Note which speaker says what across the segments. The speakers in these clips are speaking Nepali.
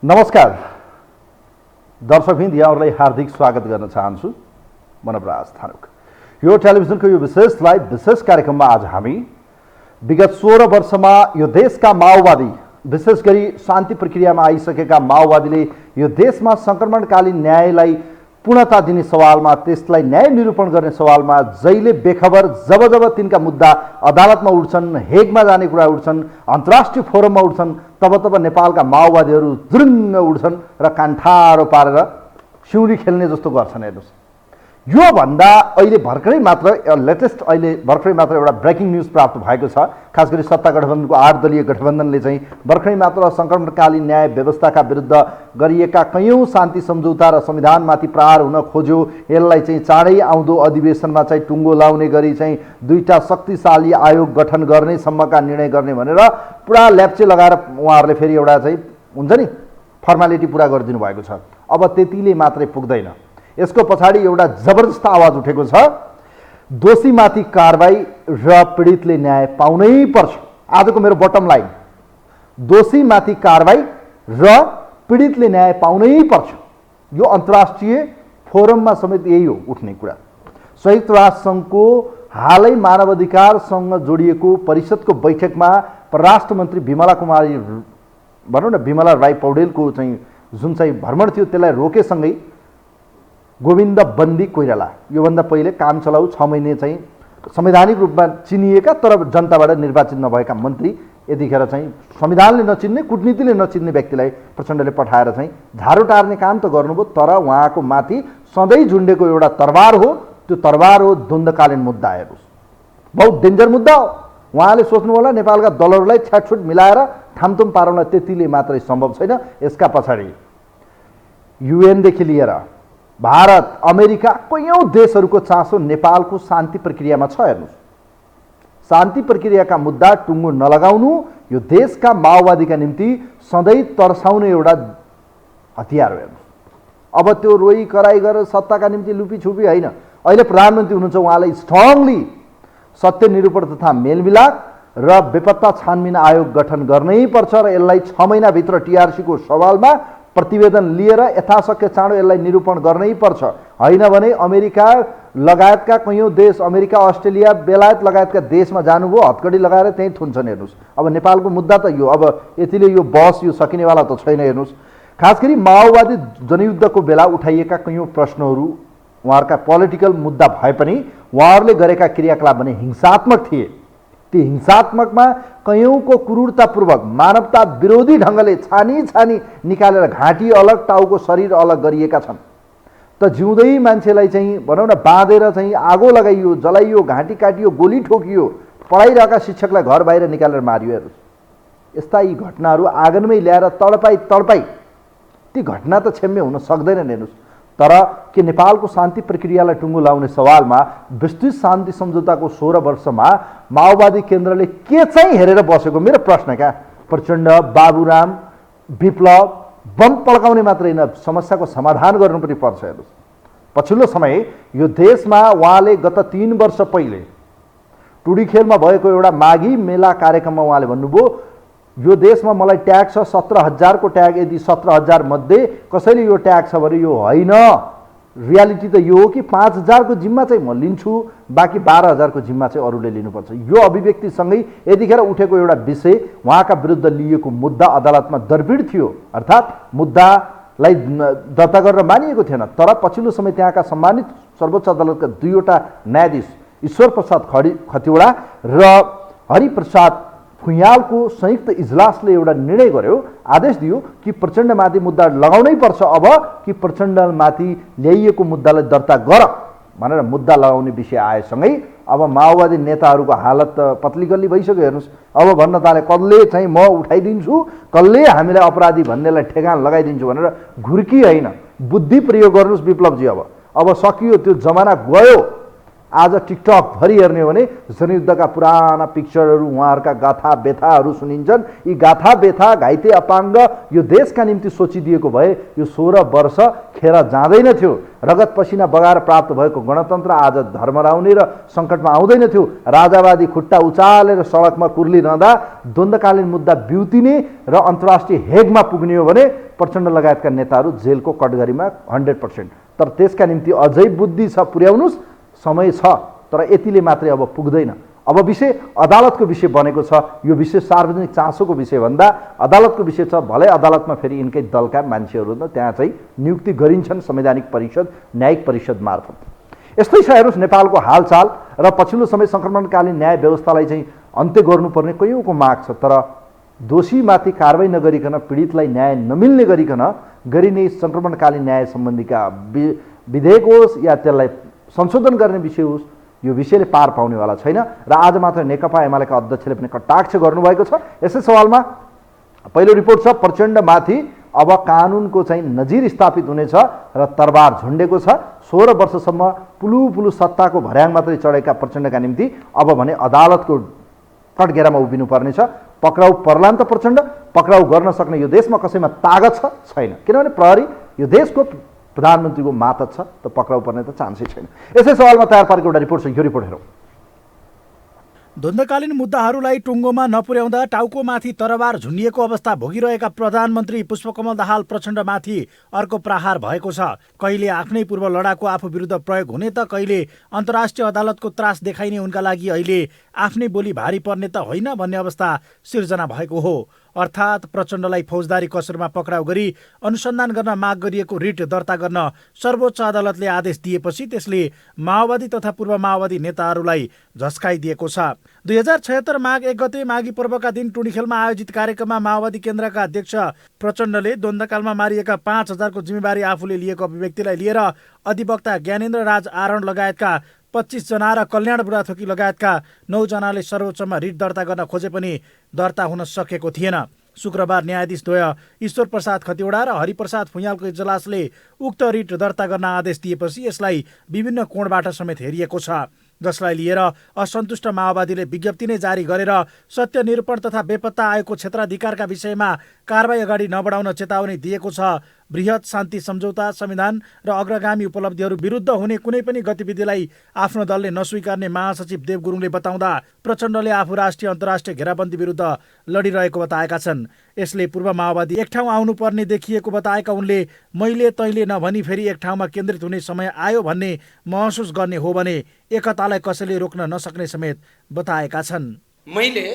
Speaker 1: नमस्कार दर्शकवृन्द, यहाँहरूलाई हार्दिक स्वागत गर्न चाहन्छु। म नवराज थानुक। यो टेलिभिजनको यो विशेष लाइभ विशेष कार्यक्रममा आज हामी विगत 16 वर्षमा यो देशका माओवादी, विशेष गरी शान्ति प्रक्रियामा आइसकेका माओवादीले यो देशमा सङ्क्रमणकालीन न्यायलाई पूर्णता दिने सवालमा, त्यसलाई न्याय निरूपण गर्ने सवालमा जहिले बेखबर जब जब तिनका मुद्दा अदालतमा उठ्छन्, हेगमा जाने कुरा उठ्छन्, अन्तर्राष्ट्रिय फोरममा उठ्छन्, तब तब नेपालका माओवादीहरू जुरुङ्ग उठ्छन् र कान्ठारो पारेर सिउँडी खेल्ने जस्तो गर्छन्। हेर्नुहोस्, यो भन्दा अहिले भर्खरै मात्र एउटा ब्रेकिङ न्युज प्राप्त भएको छ। खास गरी सत्ता गठबन्धनको 8 दलीय गठबन्धनले चाहिँ भर्खरै मात्र सङ्क्रमणकालीन न्याय व्यवस्थाका विरुद्ध गरिएका कैयौँ शान्ति सम्झौता र संविधानमाथि प्रहार हुन खोज्यो, यसलाई चाहिँ चाँडै आउँदो अधिवेशनमा चाहिँ टुङ्गो लाउने गरी चाहिँ 2टा शक्तिशाली आयोग गठन गर्ने सम्मका निर्णय गर्ने भनेर पुरा ल्याप्चे लगाएर उहाँहरूले फेरि एउटा चाहिँ हुन्छ नि फर्मालिटी पुरा गरिदिनु भएको छ। अब त्यतिले मात्रै पुग्दैन, यसको पछाडि एउटा जबरजस्त आवाज उठेको छ, दोषीमाथि कारबाही र पीडितले न्याय पाउनै पर्छ। आजको मेरो बटम लाइन, दोषीमाथि कारबाही र पीडितले न्याय पाउनै पर्छ। यो अन्तर्राष्ट्रिय फोरममा समेत यही हो उठ्ने कुरा। संयुक्त राष्ट्र सङ्घको हालै मानवाधिकारसँग जोडिएको परिषदको बैठकमा परराष्ट्र मन्त्री विमला कुमारी, भनौँ न विमला राई पौडेलको चाहिँ जुन चाहिँ भ्रमण थियो त्यसलाई रोकेसँगै गोविन्द बन्दी कोइराला, योभन्दा पहिले काम चलाउ 6 महिने चाहिँ संवैधानिक रूपमा चिनिएका तर जनताबाट निर्वाचित नभएका मन्त्री, यतिखेर चाहिँ संविधानले नचिन्ने, कुटनीतिले नचिन्ने व्यक्तिलाई प्रचण्डले पठाएर चाहिँ झारो टार्ने काम त गर्नुभयो, तर उहाँको माथि सधैँ झुन्डेको एउटा तरवार हो। त्यो तरवार हो द्वन्द्वकालीन मुद्दा। हेर्नुहोस्, बहुत डेन्जर मुद्दा हो। उहाँले सोच्नु होला नेपालका दलहरूलाई छ्याटछुट मिलाएर थामथुम पार्न त्यतिले मात्रै सम्भव छैन। यसका पछाडि युएनदेखि लिएर भारत, अमेरिका, कैयौँ देशहरूको चासो नेपालको शान्ति प्रक्रियामा छ। हेर्नुहोस्, शान्ति प्रक्रियाका मुद्दा टुङ्गो नलगाउनु यो देशका माओवादीका निम्ति सधैँ तर्साउने एउटा हतियार हो। हेर्नुहोस्, अब त्यो रोई कराई गरेर सत्ताका निम्ति लुपीछुपी होइन। अहिले प्रधानमन्त्री हुनुहुन्छ, उहाँलाई स्ट्रङली सत्य निरूपण तथा मेलमिलाप र बेपत्ता छानबिन आयोग गठन गर्नै पर्छ र यसलाई 6 महिनाभित्र टिआरसीको सवालमा प्रतिवेदन लिएर यथाशक्य चाँडो यसलाई निरूपण गर्नै पर्छ। होइन भने अमेरिका लगायतका कैयौँ देश, अमेरिका, अस्ट्रेलिया, बेलायत लगायतका देशमा जानुभयो, हतकडी लगाएर त्यहीँ थुन्छन्। हेर्नुहोस्, अब नेपालको मुद्दा त यो, अब यतिले यो बहस यो सकिनेवाला त छैन। हेर्नुहोस्, खास गरी माओवादी जनयुद्धको बेला उठाइएका कैयौँ प्रश्नहरू उहाँहरूका पोलिटिकल मुद्दा भए पनि उहाँहरूले गरेका क्रियाकलाप भने हिंसात्मक थिए। ती हिंसात्मकमा कैयौँको क्रूरतापूर्वक मानवता विरोधी ढङ्गले छानी निकालेर घाँटी अलग, टाउको शरीर अलग गरिएका छन्। त जिउँदै मान्छेलाई चाहिँ भनौँ न बाँधेर चाहिँ आगो लगाइयो, जलाइयो, घाँटी काटियो, गोली ठोकियो, पढाइरहेका शिक्षकलाई घर बाहिर निकालेर मारियो। हेर्नुहोस्, यस्ता यी घटनाहरू आँगनमै ल्याएर तडपाई ती घटना त क्षम्य हुन सक्दैनन्। हेर्नुहोस्, तर के नेपालको शान्ति प्रक्रियालाई टुङ्गो लाउने सवालमा विस्तृत शान्ति सम्झौताको 16 वर्षमा माओवादी केन्द्रले के चाहिँ हेरेर बसेको? मेरो प्रश्न क्या। प्रचण्ड, बाबुराम, विप्लव बम पड्काउने मात्रै होइन, समस्याको समाधान गर्नु पनि पर्छ। हेर्नुहोस्, पछिल्लो समय यो देशमा उहाँले गत 3 वर्ष पहिले टुडीखेलमा भएको एउटा माघी मेला कार्यक्रममा उहाँले भन्नुभयो, यो देशमा मलाई ट्याग छ 17,000 को ट्याग, यदि 17,000 मध्ये कसैले यो ट्याग छ भने यो होइन, रियालिटी त यो हो कि 5,000 को जिम्मा चाहिँ म लिन्छु, बाँकी 12,000 को जिम्मा चाहिँ अरूले लिनुपर्छ। यो अभिव्यक्तिसँगै यतिखेर उठेको एउटा विषय, उहाँका विरुद्ध लिएको मुद्दा अदालतमा दरबिड थियो, अर्थात् मुद्दालाई दर्ता गरेर मानिएको थिएन। तर पछिल्लो समय त्यहाँका सम्मानित सर्वोच्च अदालतका 2वटा न्यायाधीश ईश्वर प्रसाद खतिवडा र हरिप्रसाद फुयालको संयुक्त इजलासले एउटा निर्णय गर्यो, आदेश दियो कि प्रचण्डमाथि मुद्दा लगाउनै पर्छ अब, कि प्रचण्डमाथि ल्याइएको मुद्दालाई दर्ता गर भनेर मुद्दा लगाउने विषय आएसँगै अब माओवादी नेताहरूको हालत त पत्ली गल्ली भइसक्यो। हेर्नुहोस्, अब भन्न थाले कसले चाहिँ म उठाइदिन्छु, कसले हामीलाई अपराधी भन्नेलाई ठेगान लगाइदिन्छु भनेर घुर्की होइन, बुद्धि प्रयोग गर्नुहोस् विप्लवजी। अब सकियो, त्यो जमाना गयो। आज टिकटक भरि हेर्ने हो भने जनयुद्धका पुराना पिक्चरहरू, उहाँहरूका गाथा व्यथाहरू सुनिन्छन्। यी गाथा व्यथा, घाइते अपाङ्ग यो देशका निम्ति सोचिदिएको भए यो 16 वर्ष खेर जाँदैन थियो। रगत पसिना बगाएर प्राप्त भएको गणतन्त्र आज धर्मराउने र सङ्कटमा आउँदैन थियो। राजावादी खुट्टा उचालेर सडकमा कुर्लिरहँदा द्वन्द्वकालीन मुद्दा बिउतिने र अन्तर्राष्ट्रिय हेगमा पुग्ने हो भने प्रचण्ड लगायतका नेताहरू जेलको कटघरीमा 100%। तर त्यसका निम्ति अझै बुद्धि छ, पुर्याउनुस्, समय छ, तर यतिले मात्रै अब पुग्दैन। अब विषय अदालतको विषय बनेको छ। यो विषय सार्वजनिक चासोको विषय भन्दा अदालतको विषय छ। भलै अदालतमा फेरि यिनकै दलका मान्छेहरू त्यहाँ चाहिँ नियुक्ति गरिन्छन् संवैधानिक परिषद, न्यायिक परिषद मार्फत। यस्तै छ हेर्नुहोस् नेपालको हालचाल र पछिल्लो समय सङ्क्रमणकालीन न्याय व्यवस्थालाई चाहिँ अन्त्य गर्नुपर्ने कैयौँको माग छ, तर दोषीमाथि कारवाही नगरिकन, पीडितलाई न्याय नमिल्ने गरिकन गरिने सङ्क्रमणकालीन न्याय सम्बन्धीका विधेयक होस् या त्यसलाई संशोधन गर्ने विषय होस्, यो विषयले पार पाउनेवाला छैन। र आज मात्र नेकपा एमालेका अध्यक्षले पनि कटाक्ष गर्नुभएको छ। यसै सवालमा पहिलो रिपोर्ट छ, प्रचण्डमाथि अब कानुनको चाहिँ नजिर स्थापित हुनेछ र तरबार झुन्डेको छ। 16 वर्षसम्म पुलु सत्ताको भर्याङ मात्रै चढेका प्रचण्डका निम्ति अब भने अदालतको कटघेरामा उभिनु पर्नेछ। पक्राउ पर्लान् त प्रचण्ड, पक्राउ गर्न सक्ने यो देशमा कसैमा तागत छैन, किनभने प्रहरी यो देशको प्रधानमन्त्रीको मातहत छ, त पक्राउ पर्ने त चान्सै छैन। यसै सवालमा तयार पारेको एउटा रिपोर्ट छ, यो रिपोर्ट हेरौँ।
Speaker 2: द्वन्द्वकालीन मुद्दाहरूलाई टुङ्गोमा नपुर्याउँदा टाउकोमाथि तरबार झुन्डिएको अवस्था भोगिरहेका प्रधानमन्त्री पुष्पकमल दाहाल प्रचण्डमाथि अर्को प्रहार भएको छ। कहिले आफ्नै पूर्व लडाकु आफू विरुद्ध प्रयोग हुने त कहिले अन्तर्राष्ट्रिय अदालतको त्रास देखाइने उनका लागि अहिले आफ्नै बोली भारी पर्ने त होइन भन्ने अवस्था सिर्जना भएको हो। अर्थात् प्रचण्डलाई फौजदारी कसुरमा पक्राउ गरी अनुसन्धान गर्न माग गरिएको रिट दर्ता गर्न सर्वोच्च अदालतले आदेश दिएपछि त्यसले माओवादी तथा पूर्व माओवादी नेताहरूलाई झस्काइदिएको छ। 2076 माघ 1 गते माघी पर्वका दिन टुँडिखेलमा आयोजित कार्यक्रममा माओवादी केन्द्रका अध्यक्ष प्रचण्डले द्वन्द्वकालमा मारिएका 5000 को जिम्मेवारी आफूले लिएको अभिव्यक्तिलाई लिएर अधिवक्ता ज्ञानेन्द्र राज आरण लगायतका 25 जना र कल्याण बुढाथोकी लगायतका 9 जनाले सर्वोच्चमा रिट दर्ता गर्न खोजे पनि दर्ता हुन सकेको थिएन। शुक्रबार न्यायाधीशद्वय ईश्वर प्रसाद खतिवडा र हरिप्रसाद फुयालको इजलासले उक्त रिट दर्ता गर्न आदेश दिएपछि यसलाई विभिन्न कोणबाट समेत हेरिएको छ, जसलाई लिएर असन्तुष्ट माओवादीले विज्ञप्ति नै जारी गरेर सत्य निरूपण तथा बेपत्ता आयोगको क्षेत्राधिकारका विषयमा कारबाही अगाडि नबढाउन चेतावनी दिएको छ। बृहत शान्ति सम्झौता, संविधान र अग्रगामी उपलब्धिहरू विरुद्ध हुने कुनै पनि गतिविधिलाई आफ्नो दलले नस्वीकार्ने महासचिव देव गुरुङले बताउँदा प्रचण्डले आफू राष्ट्रिय अन्तर्राष्ट्रिय घेराबन्दी विरुद्ध लडिरहेको बताएका छन्। यसले पूर्व माओवादी एक ठाउँ आउनुपर्ने देखिएको बताएका उनले मैले तैँले नभनी फेरि एक ठाउँमा केन्द्रित हुने समय आयो भन्ने महसुस गर्ने हो भने एकतालाई कसैले रोक्न नसक्ने समेत बताएका छन्।
Speaker 3: मैले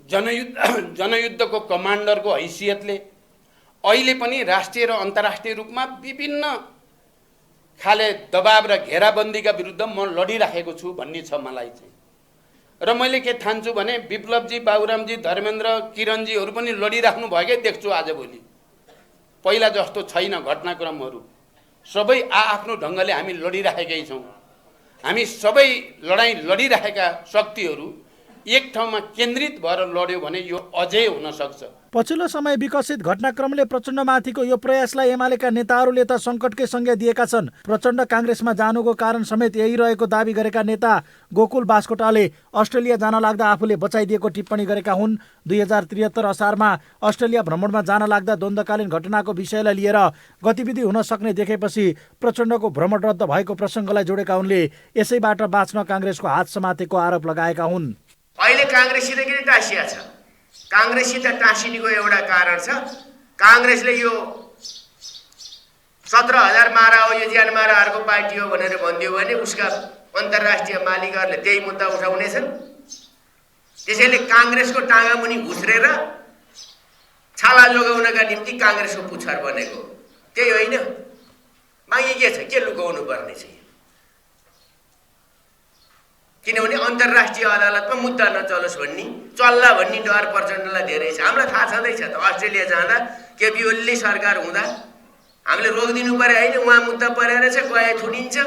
Speaker 3: जनयुद्धको कमान्डरको हैसियतले अहिले पनि राष्ट्रिय र अन्तर्राष्ट्रिय रूपमा विभिन्न खाले दबाब र घेराबन्दीका विरुद्ध म लडिराखेको छु भन्ने छ मलाई चाहिँ। र मैले के ठान्छु भने विप्लवजी, बाबुरामजी, धर्मेन्द्र, किरणजीहरू पनि लडिराख्नु भएकै देख्छु आजभोलि। पहिला जस्तो छैन घटनाक्रमहरू, सबै आफ्नो ढङ्गले हामी लडिराखेकै छौँ। हामी सबै लडाइँ लडिरहेका शक्तिहरू एक ठाउँमा केन्द्रित भएर लड्यो भने यो अझै हुन सक्छ।
Speaker 2: पछिल्लो समय विकसित घटनाक्रमले प्रचण्डमाथिको यो प्रयासलाई एमालेका नेताहरूले त सङ्कटकै संज्ञा दिएका छन्। प्रचण्ड काङ्ग्रेसमा जानुको कारण समेत यही रहेको दावी गरेका नेता गोकुल बास्कोटाले अस्ट्रेलिया जान लाग्दा आफूले बचाइदिएको टिप्पणी गरेका हुन्। 2073 असारमा अस्ट्रेलिया भ्रमणमा जान लाग्दा द्वन्द्वकालीन घटनाको विषयलाई लिएर गतिविधि हुन सक्ने देखेपछि प्रचण्डको भ्रमण रद्द भएको प्रसङ्गलाई जोडेका उनले यसैबाट बाँच्न काङ्ग्रेसको हात समातेको आरोप लगाएका हुन्।
Speaker 4: अहिले काङ्ग्रेससित किन टाँसिया छ? काङ्ग्रेससित टाँसिनेको एउटा कारण छ, काङ्ग्रेसले यो 17,000 मारा हो, यो ज्यान मारा अर्को पार्टी हो भनेर भनिदियो भने उसका अन्तर्राष्ट्रिय मालिकहरूले त्यही मुद्दा उठाउनेछन्। त्यसैले काङ्ग्रेसको टाँगा मुनि घुस्रेर छाला जोगाउनका निम्ति काङ्ग्रेसको पुच्छर बनेको त्यही होइन। बाँकी के छ, के लुकाउनु पर्ने छ? किनभने अन्तर्राष्ट्रिय अदालतमा मुद्दा नचलोस् भन्ने, चल्ला भन्ने डर प्रचण्डलाई धेरै छ। हामीलाई थाहा छँदैछ त अस्ट्रेलिया जाँदा केपी ओली सरकार हुँदा हामीले रोकिदिनु पर्यो होइन, उहाँ मुद्दा परेर चाहिँ गए थुनिन्छ।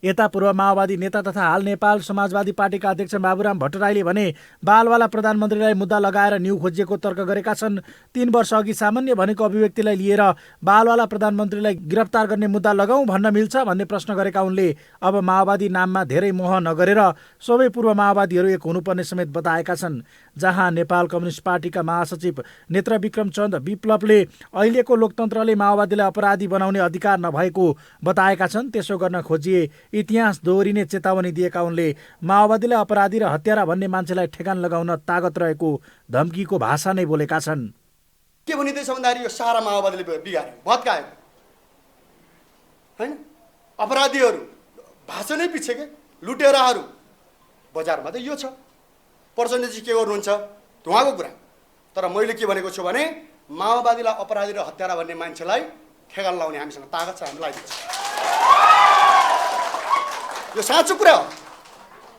Speaker 2: यता पूर्व माओवादी नेता तथा हाल नेपाल समाजवादी पार्टीका अध्यक्ष बाबुराम भट्टराईले भने बालवाला प्रधानमन्त्रीलाई मुद्दा लगाएर न्यू खोजिएको तर्क गरेका छन्। 3 वर्ष अघि सामान्य भनेको अभिव्यक्तिलाई लिएर बालवाला प्रधानमन्त्रीलाई गिरफ्तार गर्ने मुद्दा लगाउँ भन्न मिल्छ भन्ने प्रश्न गरेका उनले अब माओवादी नाममा धेरै मोह नगरेर सबै पूर्व माओवादीहरू एक हुनुपर्ने समेत बताएका छन्। जहाँ नेपाल कम्युनिस्ट पार्टीका महासचिव नेत्रविक्रम चन्द विप्लवले अहिलेको लोकतन्त्रले माओवादीलाई अपराधी बनाउने अधिकार नभएको बताएका छन्, त्यसो गर्न खोजिए इतिहास दोहोरिने चेतावनी दिएका उनले माओवादीलाई अपराधी र हत्यारा भन्ने मान्छेलाई ठेगान लगाउन तागत रहेको धम्कीको भाषा नै बोलेका छन्।
Speaker 5: के भनिँदैछ भन्दाखेरि यो सारा माओवादीले बिगार्यो, भत्कायो होइन। अपराधीहरू भाषणै पछि के लुटेराहरू बजारमा त यो छ। प्रचण्डजी के गर्नुहुन्छ उहाँको कुरा। तर मैले के भनेको छु भने माओवादीलाई अपराधी र हत्यारा भन्ने मान्छेलाई ठेगाल लाउने हामीसँग तागत छ, हामी लगाइदिन्छ। यो साँचो कुरा हो।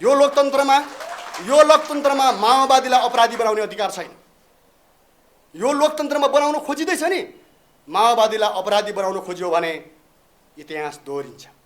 Speaker 5: यो लोकतन्त्रमा माओवादीलाई अपराधी बनाउने अधिकार छैन। यो लोकतन्त्रमा बनाउन खोजिँदैछ नि, माओवादीलाई अपराधी बनाउन खोज्यो भने इतिहास दोहोरिन्छ।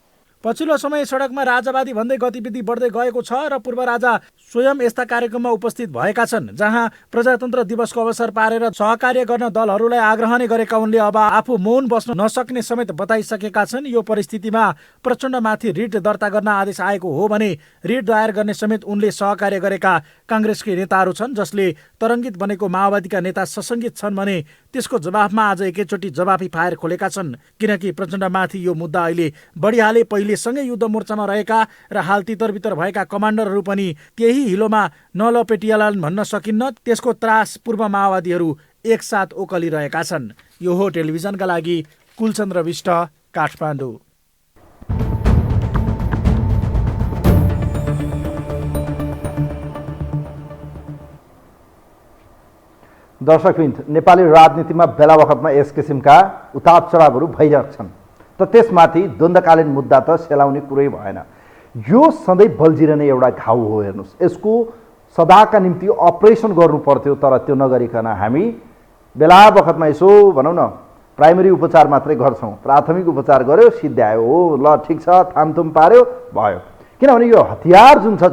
Speaker 2: पछिल्लो समय सडकमा राजावादी भन्दै गतिविधि बढ्दै गएको छ र पूर्व राजा स्वयं यस्ता कार्यक्रममा उपस्थित भएका छन्, जहाँ प्रजातन्त्र दिवसको अवसर पारेर सहकार्य गर्न दलहरूलाई आग्रह नै गरेका उनले अब आफू मौन बस्न नसक्ने समेत बताइसकेका छन्। यो परिस्थितिमा प्रचण्डमाथि रिट दर्ता गर्न आदेश आएको हो भने रिट दायर गर्ने समेत उनले सहकार्य गरेका काङ्ग्रेसकै नेताहरू छन्, जसले तरङ्गित बनेको माओवादीका नेता ससङ्गित छन् भने त्यसको जवाफमा आज एकैचोटि जवाफी फायर खोलेका छन्। किनकि प्रचण्डमाथि यो मुद्दा अहिले बढिहाले। सँगै युद्ध मोर्चामा रहेका र हाल तितरबितर भएका कमान्डरहरू पनि त्यही हिलोमा नलपेटियालान् भन्न सकिन्न। त्यसको त्रास पूर्व माओवादीहरू एकसाथ ओकलिरहेका छन्। यो हो टेलिभिजनका लागि कुलचन्द्र विष्ट, काठमाडौँ।
Speaker 1: दर्शकवृन्द, नेपाली राजनीतिमा बेला बखतमा यस किसिमका उतार चढावहरू भइरहेछन्, त त्यसमाथि द्वन्द्वकालीन मुद्दा त सेलाउने कुरै भएन। यो सधैँ बल्झिरहने एउटा घाउ हो। हेर्नुहोस्, यसको सदाका निम्ति अपरेसन गर्नु पर्थ्यो, तर त्यो नगरिकन हामी बेला बखतमा यसो भनौँ न प्राइमेरी उपचार मात्रै गर्छौँ। प्राथमिक उपचार गर्यो, सिद्ध्यायो, हो ल ठिक छ, थामथुम पार्यो, भयो। किनभने यो हतियार जुन छ,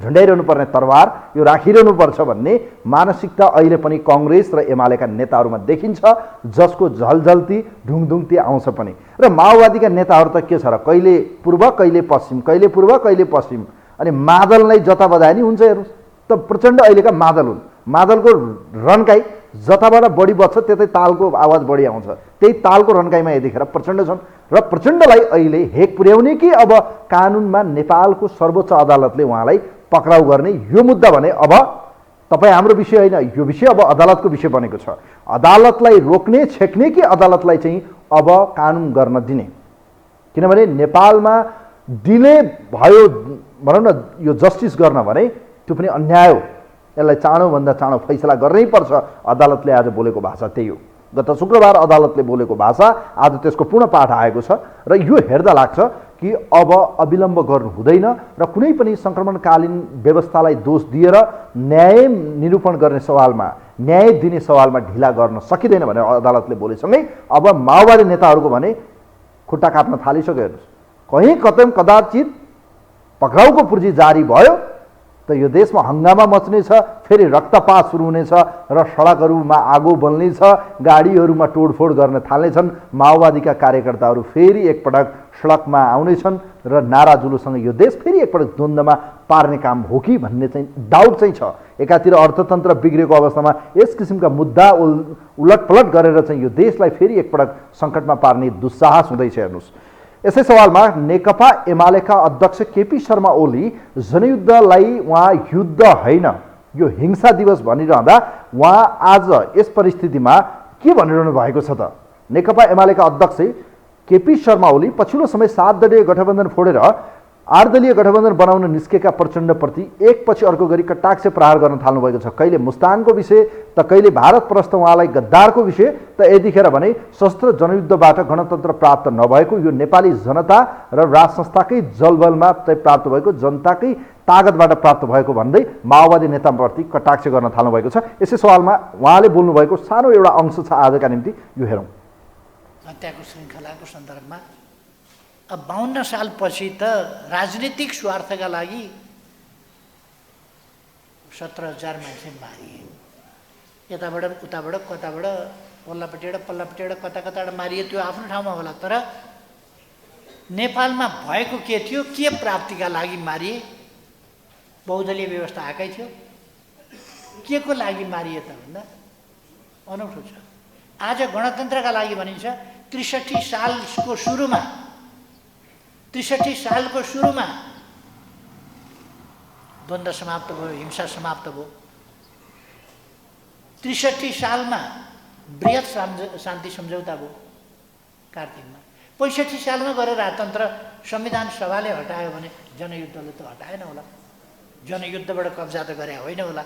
Speaker 1: झुन्ड्याइरहनु पर्ने तरवार, यो राखिरहनु पर्छ भन्ने मानसिकता अहिले पनि कङ्ग्रेस र एमालेका नेताहरूमा देखिन्छ, जसको झलझल्ती ढुङढुङती आउँछ पनि। र माओवादीका नेताहरू त के छ र, कहिले पूर्व कहिले पश्चिम, कहिले पूर्व कहिले पश्चिम, अनि मादल नै जता बजाए नि हुन्छ। हेर्नुहोस् त, प्रचण्ड अहिलेका मादल हुन्। मादलको रन्काई जताबाट बढी बज्छ त्यतै तालको आवाज बढी आउँछ। त्यही तालको रन्काइमा यतिखेर प्रचण्ड छन् र प्रचण्डलाई अहिले हेक पुर्याउने कि अब कानुनमा नेपालको सर्वोच्च अदालतले उहाँलाई पक्राउ गर्ने, यो मुद्दा भने अब तपाईँ हाम्रो विषय होइन, यो विषय अब अदालतको विषय बनेको छ। अदालतलाई रोक्ने, छेक्ने कि अदालतलाई चाहिँ अब कानुन गर्न दिने। किनभने नेपालमा डिले भयो भनौँ न यो जस्टिस गर्न भने त्यो पनि अन्याय हो। यसलाई चाँडोभन्दा चाँडो फैसला गर्नै पर्छ। अदालतले आज बोलेको भाषा त्यही हो। गत शुक्रबार अदालतले बोलेको भाषा, आज त्यसको पूर्ण पाठ आएको छ र यो हेर्दा लाग्छ कि अब अविलम्ब गर्नु हुँदैन र कुनै पनि सङ्क्रमणकालीन व्यवस्थालाई दोष दिएर न्याय निरूपण गर्ने सवालमा, न्याय दिने सवालमा ढिला गर्न सकिँदैन भनेर अदालतले बोलेसँगै अब माओवादी नेताहरूको भने खुट्टा काट्न थालिसक्यो। हेर्नुहोस्, कहीँ कदाचित पक्राउको पुर्जी जारी भयो त यो देशमा हङ्गामा मच्नेछ, फेरि रक्तपात सुरु हुनेछ र सडकहरूमा आगो बल्नेछ, गाडीहरूमा तोडफोड गर्न थाल्नेछन्। माओवादीका कार्यकर्ताहरू फेरि एकपटक सडकमा आउनेछन् र नारा जुलुससँग यो देश फेरि एकपटक द्वन्द्वमा पार्ने काम हो कि भन्ने चाहिँ डाउट चाहिँ छ। एकातिर अर्थतन्त्र बिग्रेको अवस्थामा यस किसिमका मुद्दा उलटपलट गरेर चाहिँ यो देशलाई फेरि एकपटक सङ्कटमा पार्ने दुस्साहस हुँदैछ। हेर्नुहोस्, यसै सवालमा नेकपा एमालेका अध्यक्ष केपी शर्मा ओली जनयुद्धलाई उहाँ युद्ध होइन यो हिंसा दिवस भनिरहँदा उहाँ आज यस परिस्थितिमा के भनिरहनु भएको छ त? नेकपा एमालेका अध्यक्ष केपी शर्मा ओली पछिल्लो समय 7 दलीय गठबन्धन फोडेर 8 दलीय गठबन्धन बनाउन निस्केका प्रचण्डप्रति एकपछि अर्को गरी कटाक्ष प्रहार गर्न थाल्नु भएको छ। कहिले मुस्ताङको विषय त कहिले भारत प्रस्थ उहाँलाई गद्दारको विषय त यतिखेर भने सशस्त्र जनयुद्धबाट गणतन्त्र प्राप्त नभएको यो नेपाली जनता र राज संस्थाकै जलबलमा प्राप्त भएको जनताकै तागतबाट प्राप्त भएको भन्दै माओवादी नेताप्रति कटाक्ष गर्न थाल्नु भएको छ। यसै सवालमा उहाँले बोल्नुभएको सानो एउटा अंश छ आजका निम्ति, यो हेरौँ।
Speaker 6: हत्याको श्रृङ्खलाको सन्दर्भमा अब 52 सालपछि त राजनीतिक स्वार्थका लागि 17,000 मान्छे मारिए। यताबाट उताबाट कताबाट पल्लापट्टिबाट कताबाट मारिए, त्यो आफ्नो ठाउँमा होला। तर नेपालमा भएको के थियो, के प्राप्तिका लागि मारिए? बहुदलीय व्यवस्था आएकै थियो, के को लागि मारिए त भन्दा अनौठो छ। आज गणतन्त्रका लागि भनिन्छ। 63 सालको सुरुमा द्वन्द्व समाप्त भयो, हिंसा समाप्त भयो। 63 सालमा बृहत शान्ति सम्झौता भयो कार्तिकमा। 65 सालमा गएर राजतन्त्र संविधान सभाले हटायो भने जनयुद्धले त हटाएन होला, जनयुद्धबाट कब्जा त गरे होइन होला।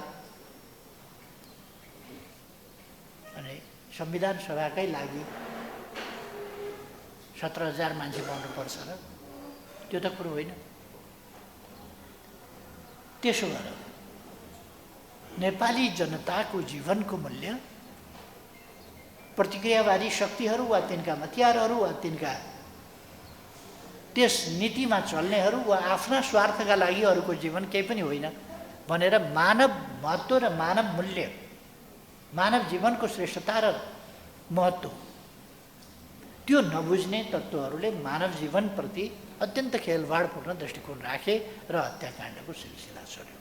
Speaker 6: अनि संविधान सभाकै लागि 17,000 मान्छे पाउनुपर्छ र त्यो त कुरो होइन। त्यसो गरेर नेपाली जनताको जीवनको मूल्य प्रतिक्रियावादी शक्तिहरू वा तिनका हतियारहरू वा तिनका त्यस नीतिमा चल्नेहरू वा आफ्ना स्वार्थका लागि अरूको जीवन केही पनि होइन भनेर मानव महत्त्व र मानव मूल्य, मानव जीवनको श्रेष्ठता र महत्त्व त्यो नबुझ्ने तत्त्वहरूले मानव जीवनप्रति अत्यन्त खेलवाडपूर्ण दृष्टिकोण राखे र हत्याकाण्डको सिलसिला चल्यो।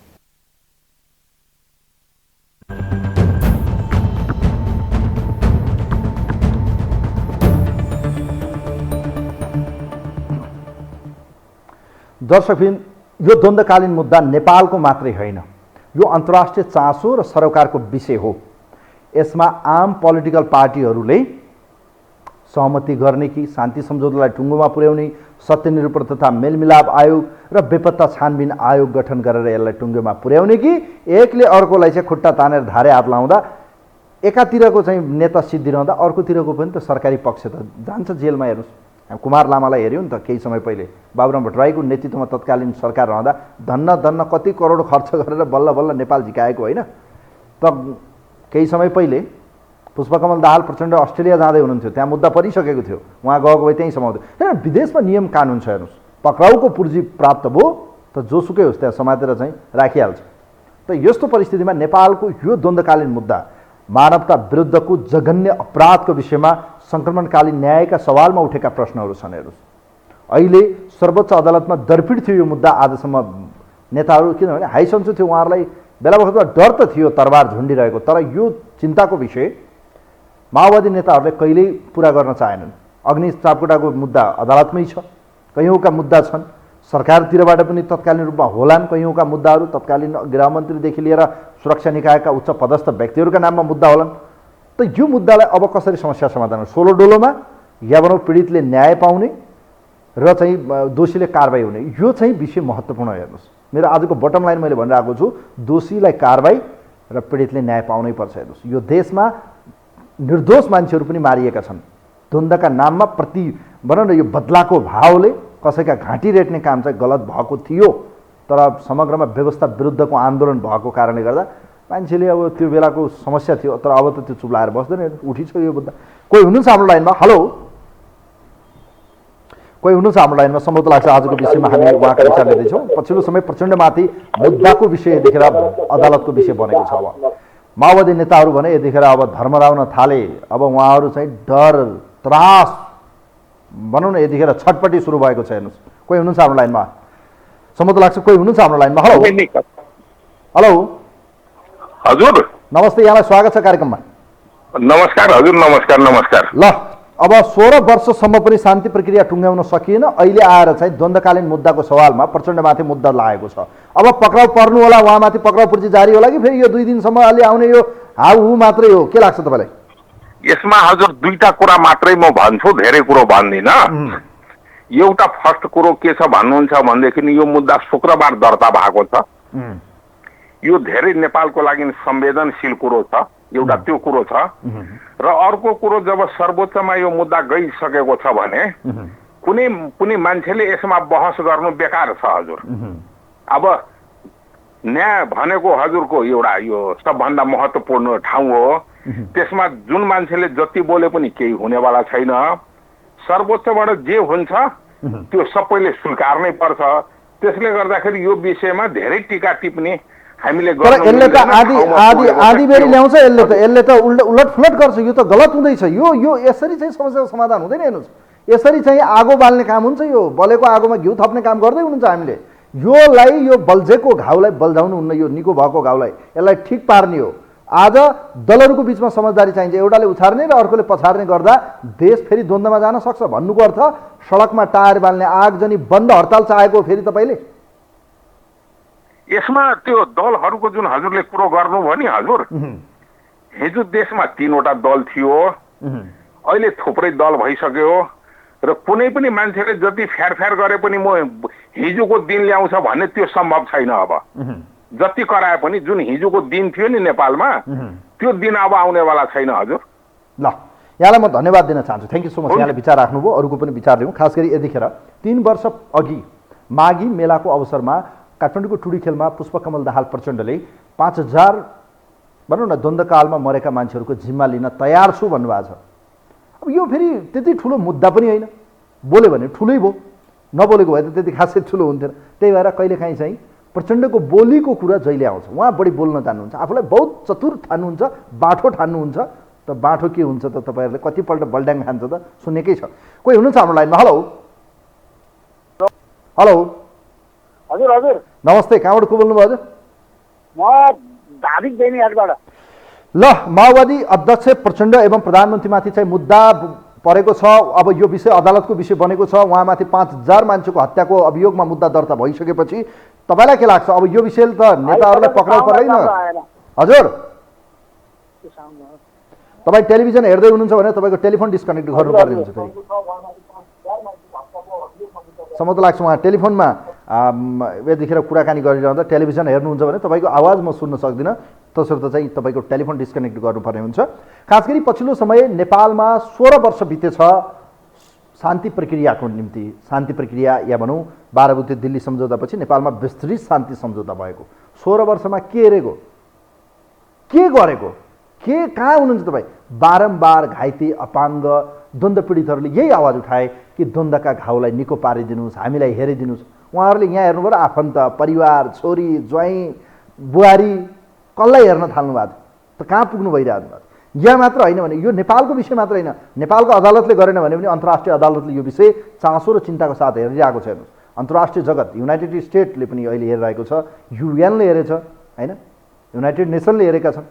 Speaker 1: दर्शकबिन, यो द्वन्द्वकालीन मुद्दा नेपालको मात्रै होइन, यो अन्तर्राष्ट्रिय चासो र सरोकारको विषय हो। यसमा आम पोलिटिकल पार्टीहरूले सहमति गर्ने कि शान्ति सम्झौतालाई टुङ्गोमा पुर्याउने, सत्यनिरूपण तथा मेलमिलाप आयोग र बेपत्ता छानबिन आयोग गठन गरेर यसलाई टुङ्गोमा पुर्याउने कि एकले अर्कोलाई चाहिँ खुट्टा तानेर धारे हात लाउँदा एकातिरको चाहिँ नेता सिद्धिरहँदा अर्कोतिरको पनि त सरकारी पक्ष त जान्छ जेलमा। हेर्नुहोस्, कुमार लामालाई हेऱ्यौँ नि त केही समय पहिले, बाबुराम भट्टराईको नेतृत्वमा तत्कालीन सरकार रहँदा धन्न कति करोड खर्च गरेर बल्ल बल्ल नेपाल झिकाएको होइन त। केही समय पहिले पुष्पकमल दाहाल प्रचण्ड अस्ट्रेलिया जाँदै हुनुहुन्थ्यो, त्यहाँ मुद्दा परिसकेको थियो, उहाँ गएको भए त्यहीँ समाउँथ्यो। किनभने विदेशमा नियम कानुन छ। हेर्नुहोस्, पक्राउको पुर्जी प्राप्त भयो त जोसुकै होस् त्यहाँ समातेर चाहिँ राखिहाल्छ। त यस्तो परिस्थितिमा नेपालको यो द्वन्द्वकालीन मुद्दा मानवता विरुद्धको जघन्य अपराधको विषयमा सङ्क्रमणकालीन न्यायका सवालमा उठेका प्रश्नहरू छन्। हेर्नुहोस्, अहिले सर्वोच्च अदालतमा दर्पित थियो यो मुद्दा आजसम्म नेताहरू, किनभने हाइसन्चो थियो, उहाँहरूलाई बेला बखतमा डर त थियो तरबार झुन्डिरहेको। तर यो चिन्ताको विषय माओवादी नेताहरूले कहिल्यै पुरा गर्न चाहेनन्। अग्नि सापकोटाको मुद्दा अदालतमै छ, कैयौँका मुद्दा छन्, सरकारतिरबाट पनि तत्कालीन रूपमा होलान् कैयौँका मुद्दाहरू, तत्कालीन गृहमन्त्रीदेखि लिएर सुरक्षा निकायका उच्च पदस्थ व्यक्तिहरूका नाममा मुद्दा होलान्। त यो मुद्दालाई अब कसरी समस्या समाधान, सोलो डोलोमा या भनौँ पीडितले न्याय पाउने र चाहिँ दोषीले कारबाही हुने, यो चाहिँ विषय महत्त्वपूर्ण। हेर्नुहोस्, मेरो आजको बटम लाइन मैले भनिरहेको छु, दोषीलाई कारबाही र पीडितले न्याय पाउनै पर्छ। हेर्नुहोस्, यो देशमा निर्दोष मान्छेहरू पनि मारिएका छन् द्वन्द्वका नाममा। भनौँ न यो बदलाको भावले कसैका घाँटी रेट्ने काम चाहिँ गलत भएको थियो, तर समग्रमा व्यवस्था विरुद्धको आन्दोलन भएको कारणले गर्दा मान्छेले अब त्यो बेलाको समस्या थियो, तर अब त त्यो चुप्लाएर बस्दैन, उठिछ यो मुद्दा। कोही हुनुहुन्छ हाम्रो लाइनमा? हेलो, कोही हुनुहुन्छ हाम्रो लाइनमा? सम्भवतः लाग्छ आजको विषयमा हामी उहाँका विचार लिँदैछौँ। पछिल्लो समय प्रचण्डमाथि मुद्दाको विषय यतिखेर अदालतको विषय बनेको छ। अब माओवादी नेताहरू भने यतिखेर अब धर्मराउन थाले, अब उहाँहरू चाहिँ डर त्रास भनौँ न यतिखेर छटपट्टि सुरु भएको छ। हेर्नुहोस्, कोही हुनुहुन्छ हाम्रो लाइनमा? सम्भवतः लाग्छ कोही हुनुहुन्छ हाम्रो लाइनमा। हेलो हेलो
Speaker 7: हजुर,
Speaker 1: नमस्ते, यहाँलाई स्वागत छ कार्यक्रममा।
Speaker 7: नमस्कार हजुर, नमस्कार नमस्कार।
Speaker 1: ल, अब 16 वर्षसम्म पनि शान्ति प्रक्रिया टुङ्ग्याउन सकिएन, अहिले आएर चाहिँ द्वन्द्वकालीन मुद्दाको सवालमा प्रचण्डमाथि मुद्दा लागेको छ। अब पक्राउ पर्नु होला, उहाँमाथि पक्राउ पुर्जी जारी होला कि फेरि यो 2 दिनसम्म अलि आउने यो हाउ मात्रै हो? के लाग्छ तपाईँलाई?
Speaker 7: यसमा हजुर दुईटा कुरा मात्रै म भन्छु, धेरै कुरो भन्दिनँ। एउटा फर्स्ट कुरो के छ भन्नुहुन्छ भनेदेखि यो मुद्दा शुक्रबार दर्ता भएको छ। यो धेरै नेपालको लागि संवेदनशील कुरो छ, एउटा त्यो कुरो छ। र अर्को कुरो, जब सर्वोच्चमा यो मुद्दा गइसकेको छ भने कुनै पनि मान्छेले यसमा बहस गर्नु बेकार छ हजुर। अब न्याय भनेको हजुरको एउटा यो सबभन्दा महत्त्वपूर्ण ठाउँ हो, त्यसमा जुन मान्छेले जति बोले पनि केही हुनेवाला छैन। सर्वोच्चबाट जे हुन्छ त्यो सबैले स्वीकार्नै पर्छ। त्यसले गर्दाखेरि यो विषयमा धेरै टीका टिप्पणी हामीले
Speaker 1: तर यसले त आधी बेरी ल्याउँछ, यसले त उलटफुलट गर्छ। यो त गलत हुँदैछ। यो यसरी चाहिँ समस्याको समाधान हुँदैन। हेर्नुहोस्, यसरी चाहिँ आगो बाल्ने काम हुन्छ, यो बलेको आगोमा घिउ थप्ने काम गर्दै हुनुहुन्छ हामीले। योलाई, यो बल्झेको घाउलाई बल्झाउनु हुन्न, यो निको भएको घाउलाई यसलाई ठिक पार्ने हो। आज दलहरूको बिचमा समझदारी चाहिन्छ, एउटाले उछार्ने र अर्कोले पछार्ने गर्दा देश फेरि द्वन्द्वमा जान सक्छ। भन्नुको अर्थ सडकमा टायर बाल्ने आगजनी बन्द हडताल चाहेको फेरि तपाईँले?
Speaker 7: यसमा त्यो दलहरूको जुन हजुरले कुरो गर्नुभयो नि हजुर, हिजो देशमा 3वटा दल थियो, अहिले थुप्रै दल भइसक्यो र कुनै पनि मान्छेले जति फ्यार गरे पनि म हिजोको दिन ल्याउँछ भन्ने त्यो सम्भव छैन। अब जति कराए पनि जुन हिजोको दिन थियो नि नेपालमा त्यो दिन अब आउनेवाला छैन हजुर।
Speaker 1: ल यहाँलाई म धन्यवाद दिन चाहन्छु। Thank you so much. यहाँले विचार राख्नुभयो, अरूको पनि विचार लिउँ। खास गरी यतिखेर 3 वर्ष अघि माघी मेलाको अवसरमा काठमाडौँको टुडीखेलमा पुष्पकमल दाहाल प्रचण्डले 5000 भनौँ न द्वन्द्वकालमा मरेका मान्छेहरूको जिम्मा लिन तयार छु भन्नुभएको छ। अब यो फेरि त्यति ठुलो मुद्दा पनि होइन, बोल्यो भने ठुलै भयो, नबोलेको भए त त्यति खासै ठुलो हुन्थेन। त्यही भएर कहिलेकाहीँ चाहिँ प्रचण्डको बोलीको कुरा जहिले आउँछ, उहाँ बढी बोल्न जान्नुहुन्छ, आफूलाई बहुत चतुर ठान्नुहुन्छ, बाठो ठान्नुहुन्छ। त बाठो के हुन्छ त तपाईँहरूले कतिपल्ट बल्ड्याङ खान्छ त सुनेकै छ। कोही हुनुहुन्छ हाम्रो लाइनमा? हेलो हेलो
Speaker 8: हजुर हजुर
Speaker 1: नमस्ते, कहाँबाट को बोल्नुभयो हजुर?
Speaker 8: म धादिङ दैनिकबाट।
Speaker 1: ल माओवादी अध्यक्ष प्रचण्ड एवं प्रधानमन्त्रीमाथि चाहिँ मुद्दा परेको छ। अब यो विषय अदालतको विषय बनेको छ। उहाँमाथि 5000 मान्छेको हत्याको अभियोगमा मुद्दा दर्ता भइसकेपछि तपाईँलाई के लाग्छ? अब यो विषय त नेताहरूलाई पक्राउ पर्दैन हजुर? तपाईँ टेलिभिजन हेर्दै हुनुहुन्छ भने तपाईँको टेलिफोन डिस्कनेक्ट गर्नुपर्ने हुन्छ। फेरि सम्म त लाग्छ उहाँ टेलिफोनमा यतिखेर कुराकानी गरिरहँदा टेलिभिजन हेर्नुहुन्छ भने तपाईँको आवाज म सुन्न सक्दिनँ, तसर्थ चाहिँ तपाईँको टेलिफोन डिस्कनेक्ट गर्नुपर्ने हुन्छ। खास गरी पछिल्लो समय नेपालमा 16 वर्ष बितेछ शान्ति प्रक्रियाको निम्ति। शान्ति प्रक्रिया या भनौँ 12 बुद्धे दिल्ली सम्झौतापछि नेपालमा विस्तृत शान्ति सम्झौता भएको। 16 वर्षमा के हेरेको, के गरेको, के कहाँ हुनुहुन्छ तपाईँ? बारम्बार घाइते अपाङ्ग द्वन्द्व पीडितहरूले यही आवाज उठाए कि द्वन्द्वका घाउलाई निको पारिदिनुहोस्, हामीलाई हेरिदिनुहोस्। उहाँहरूले यहाँ हेर्नुभयो र आफन्त परिवार छोरी ज्वाइँ बुहारी कसलाई हेर्न थाल्नु भएको त कहाँ पुग्नु भइरहनु भएको? यहाँ मात्र होइन भने यो नेपालको विषय मात्र होइन, नेपालको अदालतले गरेन भने पनि अन्तर्राष्ट्रिय अदालतले यो विषय चासो र चिन्ताको साथ हेरिरहेको छ। हेर्नुहोस् अन्तर्राष्ट्रिय जगत, युनाइटेड स्टेटले पनि अहिले हेरिरहेको छ, युएनले हेरेछ होइन, युनाइटेड नेसनले हेरेका छन्।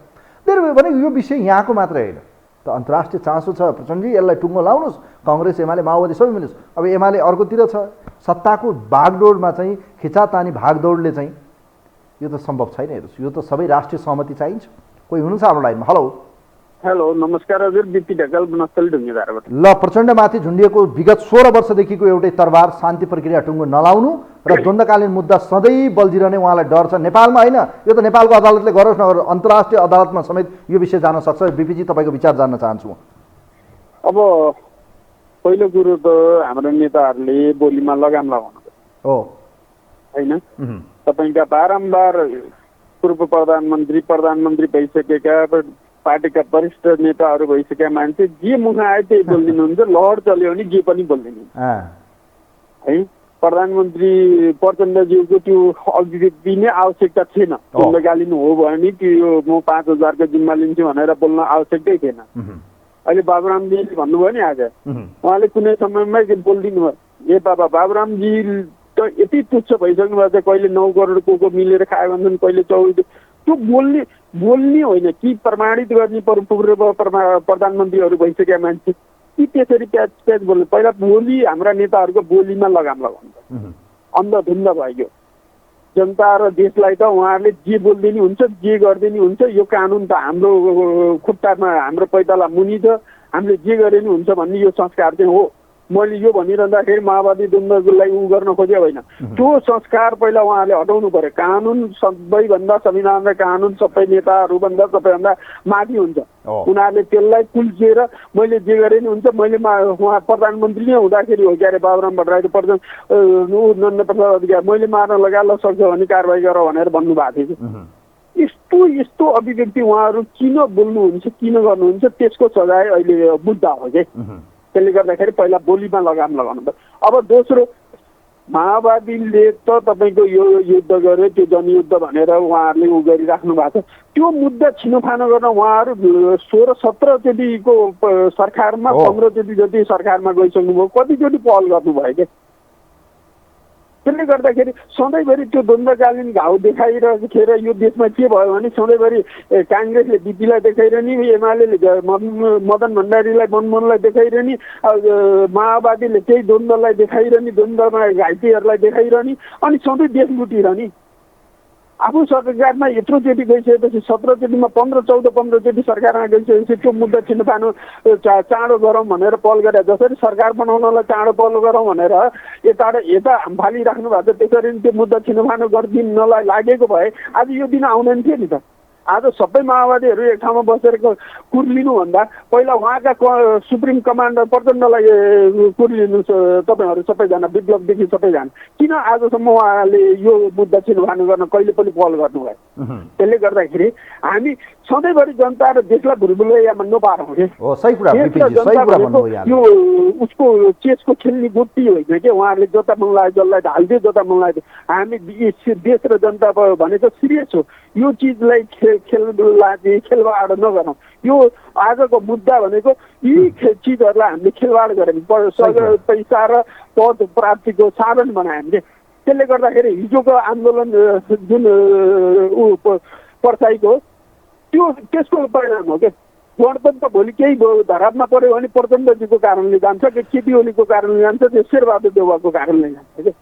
Speaker 1: त्यही भएर भने यो विषय यहाँको मात्रै होइन, त अन्तर्राष्ट्रिय चासो छ। प्रचण्डजी यसलाई टुङ्गो लाउनुहोस्, काङ्ग्रेस एमाले माओवादी सबै मिल्नुहोस्। अब एमाले अर्कोतिर छ, सत्ताको भागदौडमा चाहिँ खिचातानी भागदौडले चाहिँ यो त सम्भव छैन। हेर्नुहोस् यो त सबै राष्ट्रिय सहमति चाहिन्छ। कोही हुनुहुन्छ हाम्रो लाइनमा? हेलो
Speaker 8: हेलो नमस्कार हजुर, बिपी ढकाल बनस्थली ढुङ्गेधारबाट।
Speaker 1: ल प्रचण्डमाथि झुन्डिएको विगत 16 वर्षदेखिको एउटै तरबार शान्ति प्रक्रिया टुङ्गो नलाउनु र द्वन्द्वकालीन मुद्दा सधैँ बल्झिरहने उहाँलाई डर छ। नेपालमा होइन, यो त नेपालको अदालतले गरोस् नगरोस्, अन्तर्राष्ट्रिय अदालतमा समेत यो विषय जान सक्छ। बिपीजी तपाईँको विचार जान्न चाहन्छु म।
Speaker 8: अब पहिलो कुरो त हाम्रो नेताहरूले बोलीमा लगाम लगाउनु
Speaker 1: हो
Speaker 8: होइन। तपाईँका बारम्बार पूर्व प्रधानमन्त्री भइसकेका पार्टीका वरिष्ठ नेताहरू भइसकेका मान्छे जे मुख आए त्यही बोलिदिनुहुन्छ, लहर चल्यो भने जे पनि बोलिदिनु है। प्रधानमन्त्री प्रचण्डज्यूको त्यो अभिव्यक्ति नै आवश्यकता थिएन। द्वन्द्वकालीन हो भने त्यो म 5000 जिम्मा लिन्छु भनेर बोल्न आवश्यकै थिएन। अहिले बाबुरामजीले भन्नुभयो नि आज, उहाँले कुनै समयमा बोलिदिनु भयो, ए बाबा बाबुरामजी त यति तुच्छ भइसक्नु भएको छ, कहिले 9 करोड को मिलेर खायो भन्छन्, कहिले 14। त्यो बोल्ने होइन कि प्रमाणित गर्ने पूर्व प्रधानमन्त्रीहरू भइसकेका मान्छे कि त्यसरी प्याच बोल्नु। पहिला बोली हाम्रा नेताहरूको बोलीमा लगाम लगाउनु, अन्धधुन्ध भयो जनता र देशलाई। त उहाँहरूले जे बोलिदिने हुन्छ, जे गरिदिने हुन्छ, यो कानुन त हाम्रो खुट्टामा हाम्रो पैताला मुनि छ, हामीले जे गरे नि हुन्छ भन्ने यो संस्कार चाहिँ हो। मैले यो भनिरहँदाखेरि माओवादी द्वन्द्वलाई उ गर्न खोजे होइन, त्यो संस्कार पहिला उहाँहरूले हटाउनु पर्यो। कानुन सबैभन्दा, संविधान र कानुन सबै नेताहरूभन्दा सबैभन्दा माथि हुन्छ। उनीहरूले त्यसलाई कुल्चिएर मैले जे गरेँ नि हुन्छ, मैले उहाँ प्रधानमन्त्री नै हुँदाखेरि हो क्यारे बाबुराम भट्टराईको नन्द प्रसाद अधिकारी मैले मार्न लगाएर सक्छ भने कारवाही गर भनेर भन्नुभएको थियो। यस्तो अभिव्यक्ति उहाँहरू किन बोल्नुहुन्छ, किन गर्नुहुन्छ, त्यसको सजाय अहिले मुद्दा हो कि। त्यसले गर्दाखेरि पहिला बोलीमा लगाम लगाउनु पर्यो। अब दोस्रो, माओवादीले त तपाईँको यो युद्ध गर्यो, त्यो जनयुद्ध भनेर उहाँहरूले उ गरिराख्नु भएको छ। त्यो मुद्दा छिनोफानो गर्न उहाँहरू 16-17 चोटिको सरकारमा, 15 चोटि जति सरकारमा गइसक्नुभयो, कतिचोटि पहल गर्नुभयो क्या। त्यसले गर्दाखेरि सधैँभरि त्यो द्वन्द्वकालीन घाउ देखाइरहेर यो देशमा के भयो भने सधैँभरि काङ्ग्रेसले बिपीलाई देखाइरहने, एमाले मदन भण्डारीलाई मनमोहनलाई देखाइरहने, माओवादीले त्यही द्वन्द्वलाई देखाइरहने, द्वन्द्वमा घाइतेहरूलाई देखाइरहने, अनि सधैँ देश लुटिरहने। आफू सरकारमा यत्रोचोटि गइसकेपछि 17चोटिमा 15-14 सरकारमा गइसकेपछि त्यो मुद्दा छिनफानो चाँडो गरौँ भनेर पहल गरे। जसरी सरकार बनाउनलाई चाँडो पहल गरौँ भनेर यता फालिराख्नु भएको छ, त्यसरी त्यो मुद्दा छिनफानो गरिदिनलाई लागेको भए आज यो दिन आउँदैन थियो नि त। आज सबै माओवादीहरू एक ठाउँमा बसेर कुर्लिनुभन्दा पहिला उहाँका सुप्रिम कमान्डर प्रचण्डलाई कुर्लिनु तपाईँहरू सबैजना, विप्लवदेखि सबैजना। किन आजसम्म उहाँले यो मुद्दा छिनफानो गर्न कहिले पनि पहल गर्नुभयो? त्यसले गर्दाखेरि हामी सधैँभरि जनता र देशलाई भुलभुलैयामा नपारौँ के। यो उसको चेसको खेल्ने गोटी होइन कि उहाँहरूले जता मन लाग्यो जसलाई ढालिदियो, जता मन लाग्यो। हामी देश र जनता भनेको सिरियस हो। यो चिजलाई खेलवाड नगरौँ। यो आजको मुद्दा भनेको यी चिजहरूलाई हामीले खेलवाड गऱ्यौँ, पैसा र पद प्राप्तिको साधन बनायौँ हामीले। त्यसले गर्दाखेरि हिजोको आन्दोलन जुन पर्साइको त्यसको परिणाम हो क्या। गणतन्त्र भोलि केही धरापमा पऱ्यो भने प्रचण्डजीको कारणले जान्छ कि केपी ओलीको कारणले जान्छ, त्यो शेरबहादुर देउवाको कारणले जान्छ क्या।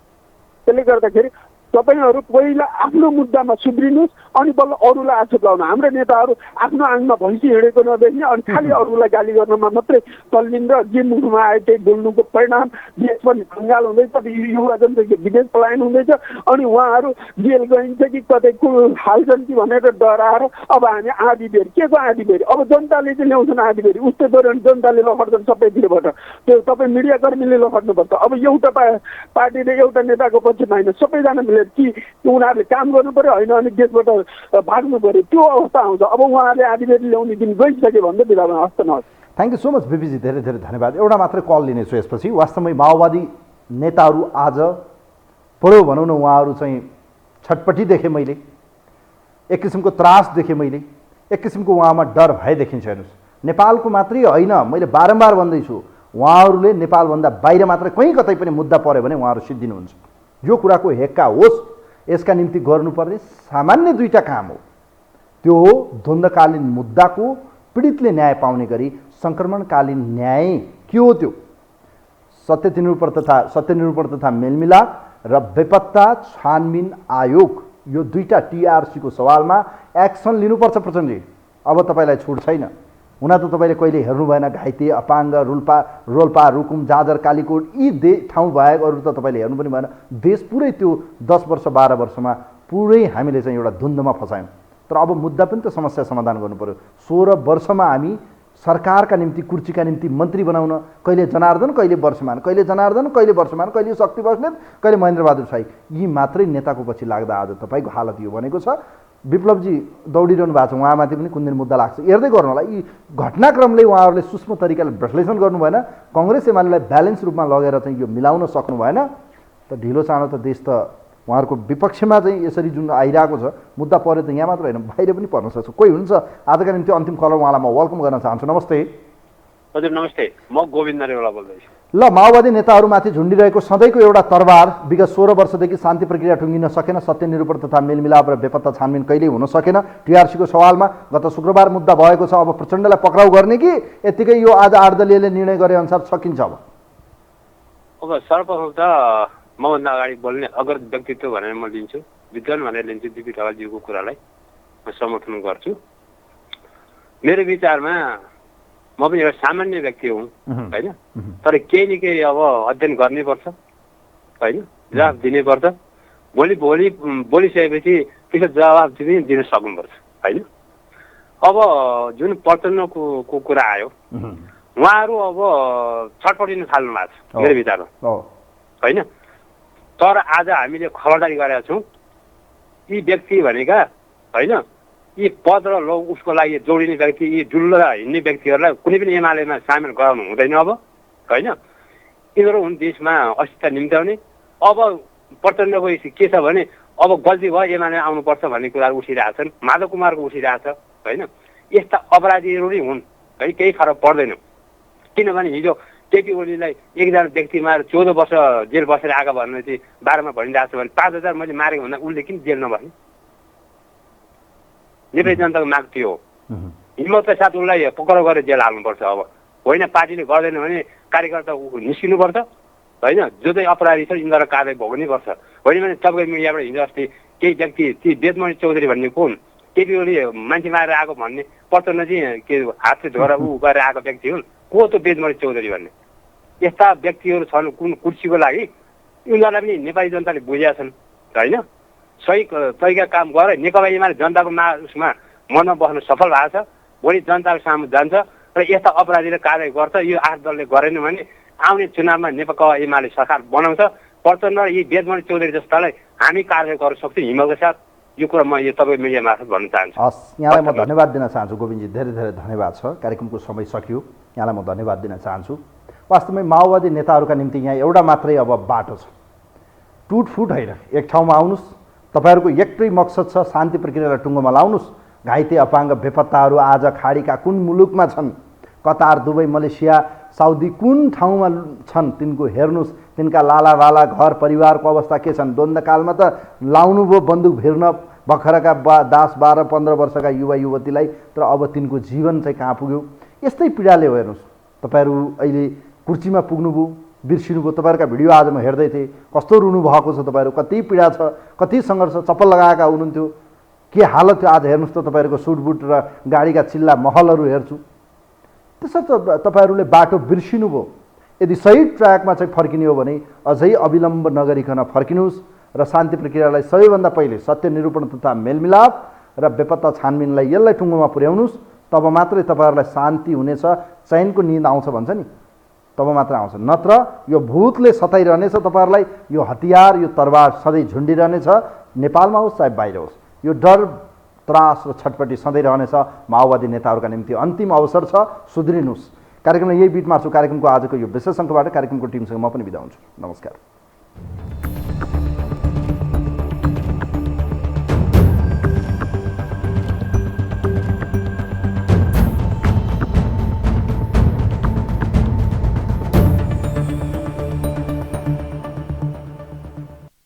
Speaker 8: त्यसले गर्दाखेरि तपाईँहरू पहिला आफ्नो मुद्दामा सुध्रिनुहोस्, अनि बल्ल अरूलाई आक्षेप लगाउनु। हाम्रो नेताहरू आफ्नो आङमा भैँसी हिँडेको नदेख्ने अनि खालि अरूलाई गाली गर्नमा मात्रै तल्लिन र जे मुखमा आए त्यही बोल्नुको परिणाम देश पनि भङ्गाल हुँदैछ, युवा जनता विदेश पलायन हुँदैछ। अनि उहाँहरू जेल गइन्छ कि कतै हाल्छन् कि भनेर डराएर अब हामी आधी बेर के को आधी बेर, अब जनताले चाहिँ ल्याउँछन् आधी बेर। उस्तै गऱ्यो भने जनताले लखट्छन् सबैतिरबाट। त्यो तपाईँ मिडियाकर्मीले लखट्नुपर्छ। अब एउटा पार्टीले एउटा नेताको पक्षमा होइन, सबैजना मिलेर कि उनीहरूले काम गर्नु पर्यो होइन, अनि देशबाट भाग्नु पर्यो, त्यो अवस्था आउँछ। अब उहाँहरूले आधी बेर ल्याउने दिन गइसक्यो भने त बिदा हस्त नहोस्।
Speaker 1: थ्याङ्क यू सो मच बिपीजी, धेरै धेरै धन्यवाद। एउटा मात्रै कल लिनेछु यसपछि। वास्तवमै माओवादी नेताहरू आज पढ्यो भनौँ न, उहाँहरू चाहिँ छटपट्टि देखेँ मैले, एक किसिमको त्रास देखेँ मैले, एक किसिमको उहाँमा डर भए देखिन्छ। हेर्नुहोस्, नेपालको मात्रै होइन, मैले बारम्बार भन्दैछु, उहाँहरूले नेपालभन्दा बाहिर मात्रै कहीँ कतै पनि मुद्दा पऱ्यो भने उहाँहरू सिद्धिनुहुन्छ। यो कुराको हेक्का होस्, यसका निम्ति गर्नुपर्ने सामान्य दुईटा काम हो। त्यो हो द्वन्द्वकालीन मुद्दाको पीडितले न्याय पाउने गरी सङ्क्रमणकालीन न्याय के हो, त्यो सत्यनिरूपण तथा मेलमिलाप र बेपत्ता छानबिन आयोग, यो दुईटा टिआरसीको सवालमा एक्सन लिनुपर्छ प्रचण्डजी। अब तपाईँलाई छुट छैन। हुन त तपाईँले कहिले हेर्नु भएन, घाइते, अपाङ्ग, रोल्पा, रुकुम, जाजर, कालीकोट यी ठाउँ बाहेक अरू त तपाईँले हेर्नु पनि भएन। देश पुरै त्यो 10 वर्ष 12 वर्षमा पुरै हामीले चाहिँ एउटा द्वन्द्वमा फसायौँ। तर अब मुद्दा पनि त समस्या समाधान गर्नु पर्यो। 16 वर्षमा हामी सरकारका निम्ति, कुर्सीका निम्ति मन्त्री बनाउन कहिले जनार्दन, कहिले वर्षमान, कहिले जनार्दन, कहिले वर्षमान, कहिले शक्ति बस्नेत, कहिले महेन्द्रबहादुर शाही, यी मात्रै नेताको पछि लाग्दा आज तपाईँको हालत यो बनेको छ। विप्लवजी दौडिरहनु भएको छ, उहाँमाथि पनि कुन दिन मुद्दा लाग्छ हेर्दै गर्नु होला। यी घटनाक्रमले उहाँहरूले सूक्ष्म तरिकाले विश्लेषण गर्नु भएन, कङ्ग्रेस एमालेलाई ब्यालेन्स रूपमा लगेर चाहिँ यो मिलाउन सक्नु भएन। त ढिलो चाँडो त देश त उहाँहरूको विपक्षमा चाहिँ यसरी जुन आइरहेको छ मुद्दा पऱ्यो त यहाँ मात्र होइन, बाहिर पनि पर्न सक्छ। कोही हुन्छ आजका निम्ति अन्तिम कलर, उहाँलाई म वेलकम गर्न चाहन्छु। नमस्ते।
Speaker 9: हजुर नमस्ते, म गोविन्द नरेवाला बोल्दैछु।
Speaker 1: ल, माओवादी नेताहरूमाथि झुन्डिरहेको सधैँको एउटा तरबार विगत 16 वर्षदेखि शान्ति प्रक्रिया टुङ्गिन सकेन, सत्यनिरूपण तथा मेलमिलाप र बेपत्ता छानबिन कहिल्यै हुन सकेन। टिआरसीको सवालमा गत शुक्रबार मुद्दा भएको छ। अब प्रचण्डलाई पक्राउ गर्ने कि यत्तिकै यो आज 8 दलीयले निर्णय गरे अनुसार सकिन्छ?
Speaker 9: अब सर्वप्रथम त मभन्दा अगाडि बोल्ने अगर व्यक्तित्व भनेर म लिन्छु, विद्वान भनेर लिन्छु बिपी ढकालज्यूको कुरालाई म समर्थन गर्छु। मेरो विचारमा म पनि एउटा सामान्य व्यक्ति हुँ होइन, तर केही न केही अब अध्ययन गर्नैपर्छ होइन, जवाब दिनैपर्छ। बोलिसकेपछि त्यसको जवाब दिन सक्नुपर्छ होइन। अब जुन प्रचण्डको कुरा आयो, उहाँहरू अब छटपटिन थाल्नु भएको छ मेरो विचारमा होइन। तर आज हामीले खबरदारी गरेका छौँ, यी व्यक्ति भनेका होइन, यी पद र उसको लागि जोडिने व्यक्ति, यी डुल्लो हिँड्ने व्यक्तिहरूलाई कुनै पनि एमालेमा सामेल गराउनु हुँदैन अब होइन। यिनीहरू हुन् देशमा अस्तित्व निम्त्याउने। अब प्रचण्डको के छ भने अब गल्ती भयो, एमाले आउनुपर्छ भन्ने कुराहरू उठिरहेछन्, माधव कुमारको उठिरहेछ होइन। यस्ता अपराधीहरू नै हुन् है, केही फरक पर्दैन। किनभने हिजो केपी ओलीलाई एकजना व्यक्तिमा 14 वर्ष जेल बसेर आएको भन्ने चाहिँ 12 मा भनिरहेको छ भने 5000 मैले मारेको भन्दा उनले किन जेल नबस्ने? नेपाली जनताको माग त्यो हो। हिम्मतका साथ उनलाई पक्राउ गरेर जेल हाल्नुपर्छ अब होइन। पार्टीले गर्दैन भने कार्यकर्ता निस्किनुपर्छ होइन। जो चाहिँ अपराधी छ यिनीहरू कारवाही भोग्नै पर्छ। होइन भने तपाईँको मिडियाबाट हिजो अस्ति केही व्यक्ति ती बेदमणि चौधरी भन्ने कुन केपी ओली मान्छे मारेर आएको भन्ने प्रचण्डजी के हातले धोएर ऊ गरेर आएको व्यक्ति हुन् को त बेदमणि चौधरी भन्ने यस्ता व्यक्तिहरू छन् कुन कुर्सीको लागि उनीहरूलाई पनि नेपाली जनताले बुझेका छन् होइन सही तरिका काम गरेर नेकपा एमाले जनताको उसमा मनमा बस्न सफल भएको छ भोलि जनताको सामु जान्छ र यस्ता अपराधीले कार्य गर्छ यो 8 दलले गरेन भने आउने चुनावमा नेकपा एमाले सरकार बनाउँछ प्रचण्ड र यी बेदमणि चौधरी जस्तालाई हामी कार्य गर्न सक्छौँ हिम्मतका साथ यो कुरा म यो तपाईँ मिडिया मार्फत भन्न चाहन्छु
Speaker 1: हस् यहाँलाई म धन्यवाद दिन चाहन्छु गोविन्दजी धेरै धेरै धन्यवाद छ कार्यक्रमको समय सकियो यहाँलाई म धन्यवाद दिन चाहन्छु वास्तवमै माओवादी नेताहरूका निम्ति यहाँ एउटा मात्रै अब बाटो छ टुटफुट होइन एक ठाउँमा आउनुहोस् तपाईँहरूको एउटै मकसद छ शान्ति प्रक्रियालाई टुङ्गोमा लाउनुहोस् घाइते अपाङ्ग बेपत्ताहरू आज खाडीका कुन मुलुकमा छन् कतार दुबई मलेसिया साउदी कुन ठाउँमा छन् तिनको हेर्नुहोस् तिनका लाला लाला घर परिवारको अवस्था के छन् द्वन्द्वकालमा त लाउनु भयो बन्दुक भिर्न भर्खरका 10-12-15 वर्षका युवा युवतीलाई तर अब तिनको जीवन चाहिँ कहाँ पुग्यो यस्तै पीडाले हो हेर्नुहोस् तपाईँहरू अहिले कुर्सीमा पुग्नुभयो बिर्सिनुभयो तपाईँहरूका भिडियो आज म हेर्दै थिएँ कस्तो रुनु भएको छ तपाईँहरू कति पीडा छ कति सङ्घर्ष चप्पल लगाएका हुनुहुन्थ्यो के हालत थियो आज हेर्नुहोस् त तपाईँहरूको सुटबुट र गाडीका चिल्ला महलहरू हेर्छु त्यसर्थ तपाईँहरूले बाटो बिर्सिनुभयो यदि सही ट्र्याकमा चाहिँ फर्किने हो भने अझै अविलम्ब नगरिकन फर्किनुहोस् र शान्ति प्रक्रियालाई सबैभन्दा पहिले सत्य निरूपण तथा मेलमिलाप र बेपत्ता छानबिनलाई यसलाई टुङ्गोमा पुर्याउनुहोस् तब मात्रै तपाईँहरूलाई शान्ति हुनेछ चैनको निद आउँछ भन्छ नि तब मात्र आउँछ नत्र यो भूतले सताइरहनेछ तपाईँहरूलाई यो हतियार यो तरवार सधैँ झुन्डिरहनेछ नेपालमा होस् चाहे बाहिर होस् यो डर त्रास र छटपटी सधैँ रहनेछ माओवादी नेताहरूका निम्ति अन्तिम अवसर छ सुध्रिनुहोस् कार्यक्रममा यही बिट मार्छु कार्यक्रमको आजको यो विशेष अङ्कबाट कार्यक्रमको टिमसँग म पनि बिदा हुन्छु नमस्कार